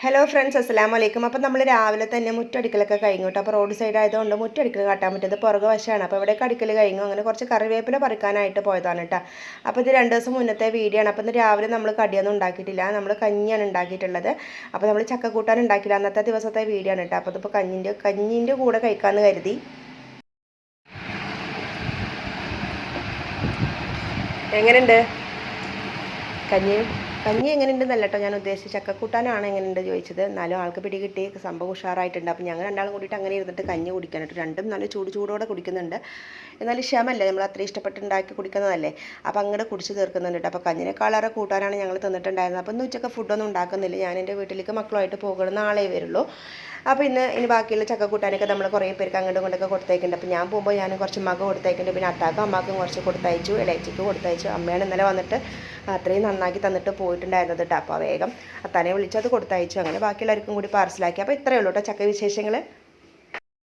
Hello friends, അസ്സലാമു അലൈക്കും. അപ്പോൾ നമ്മൾ രാവിലെ തന്നെ മുറ്റടിക്കലൊക്കെ കഴിഞ്ഞു കേട്ടോ. അപ്പോൾ റോഡ് സൈഡ് ആയതുകൊണ്ട് മുറ്റടിക്കൽ കാട്ടാൻ പറ്റിയത് പുറകെ വശമാണ്. അപ്പോൾ ഇവിടേക്ക് അടിക്കൽ കഴിഞ്ഞു. അങ്ങനെ കുറച്ച് കറിവേപ്പില പറിക്കാനായിട്ട് പോയതാണ് കേട്ടോ. അപ്പോൾ ഇത് 2 ദിവസം മുന്നത്തെ വീഡിയോ ആണ്. അപ്പോൾ ഇന്ന് രാവിലെ നമ്മൾ കടിയൊന്നും ഉണ്ടാക്കിയിട്ടില്ല, നമ്മൾ കഞ്ഞിയാണ് ഉണ്ടാക്കിയിട്ടുള്ളത്. അപ്പോൾ നമ്മൾ ചക്കക്കൂട്ടാൻ ഉണ്ടാക്കില്ല, അന്നത്തെ ദിവസത്തെ വീഡിയോ ആണ് കേട്ടോ. അപ്പോൾ ഇതിപ്പോൾ കഞ്ഞിൻ്റെ കൂടെ കഴിക്കാമെന്ന് കരുതി. എങ്ങനെയുണ്ട് കഞ്ഞി? കഞ്ഞി എങ്ങനെയുണ്ടെന്നല്ല കേട്ടോ ഞാൻ ഉദ്ദേശിച്ചത്, ചക്കക്കൂട്ടാനാണ് എങ്ങനെയുണ്ട് ചോദിച്ചത്. എന്നാലും ആൾക്ക് പിടി കിട്ടി, സംഭവം ഉഷാറായിട്ടുണ്ട്. അപ്പോൾ ഞങ്ങൾ രണ്ടാളും കൂടിയിട്ട് അങ്ങനെ ഇരുന്നിട്ട് കഞ്ഞി കുടിക്കാനായിട്ട്, രണ്ടും നല്ല ചൂടോടെ കുടിക്കുന്നുണ്ട്. എന്നാലും ക്ഷമല്ലേ, നമ്മൾ അത്ര ഇഷ്ടപ്പെട്ട് ഉണ്ടാക്കി കുടിക്കുന്നതല്ലേ. അപ്പോൾ അങ്ങോട്ട് കുടിച്ച് തീർക്കുന്നുണ്ട് കേട്ടോ. അപ്പോൾ കഞ്ഞിനേക്കാളേറെ കൂട്ടാനാണ് ഞങ്ങൾ തിന്നിട്ടുണ്ടായിരുന്നത്. അപ്പോൾ ഇന്ന് ഉച്ചക്ക് ഫുഡൊന്നും ഉണ്ടാക്കുന്നില്ല, ഞാൻ എൻ്റെ വീട്ടിലേക്ക് മക്കളുമായിട്ട് പോകണം, നാളെ വരുള്ളൂ. അപ്പോൾ ഇനി ബാക്കിയുള്ള ചക്കക്കൂട്ടാനൊക്കെ നമ്മൾ കുറേ പേർക്ക് അങ്ങോട്ടും ഇങ്ങോട്ടൊക്കെ കൊടുത്തേക്കുന്നുണ്ട്. അപ്പോൾ ഞാൻ പോകുമ്പോൾ ഞാൻ കുറച്ച് മക കൊടുത്തേക്കുന്നുണ്ട്, പിന്നെ അത്താക്കും അമ്മാക്കും കുറച്ച് കൊടുത്തയച്ചു, ഇളയച്ചിക്ക് കൊടുത്തയച്ചു. അമ്മയാണ് ഇന്നലെ വന്നിട്ട് അത്രയും നന്നാക്കി തന്നിട്ട് പോയിട്ടുണ്ടായിരുന്നത് കേട്ടോ. അപ്പോൾ വേഗം അത്താനെ വിളിച്ചത് കൊടുത്തയച്ചു. അങ്ങനെ ബാക്കിയുള്ളവർക്കും കൂടി പാർസലാക്കി. അപ്പോൾ ഇത്രയേ ഉള്ളൂ കേട്ടോ ചക്ക വിശേഷങ്ങൾ.